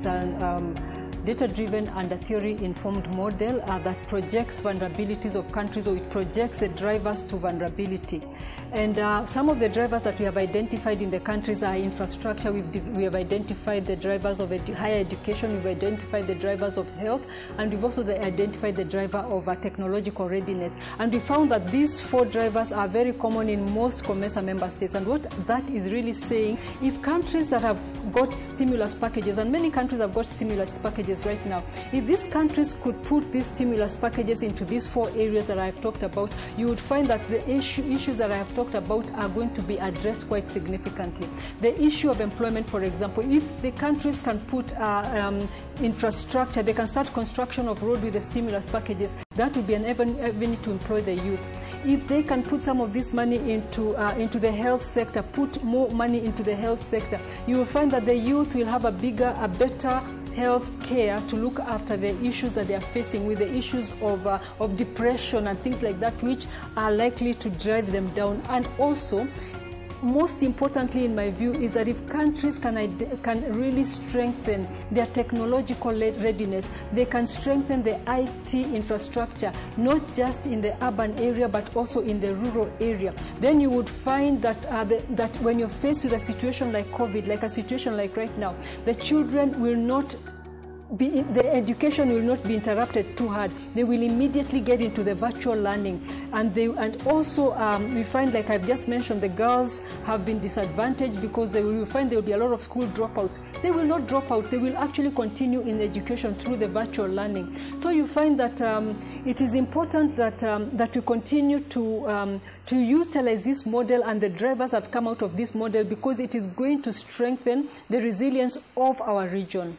a data-driven and a theory-informed model that projects vulnerabilities of countries, or it projects the drivers to vulnerability. And some of the drivers that we have identified in the countries are infrastructure. We have identified the drivers of higher education. We've identified the drivers of health, and we've also identified the driver of technological readiness. And we found that these 4 drivers are very common in most COMESA member states. And what that is really saying, if countries that have got stimulus packages, and many countries have got stimulus packages right now, if these countries could put these stimulus packages into these 4 areas that I've talked about, you would find that the issues that I have talked about are going to be addressed quite significantly. The issue of employment, for example, if the countries can put infrastructure, they can start construction of road with the stimulus packages, that would be an avenue to employ the youth. If they can put some of this money into the health sector, put more money into the health sector, you will find that the youth will have a better health care to look after the issues that they are facing, with the issues of depression and things like that, which are likely to drive them down. And also, most importantly in my view, is that if countries can really strengthen their technological readiness, they can strengthen the IT infrastructure, not just in the urban area but also in the rural area, then you would find that that when you're faced with a situation like COVID, like a situation like right now, the children will not be, the education will not be interrupted too hard. They will immediately get into the virtual learning, and also we find, like I've just mentioned, the girls have been disadvantaged because they will find there will be a lot of school dropouts. They will not drop out. They will actually continue in education through the virtual learning. So you find that it is important that that we continue to utilize this model and the drivers that come out of this model, because it is going to strengthen the resilience of our region.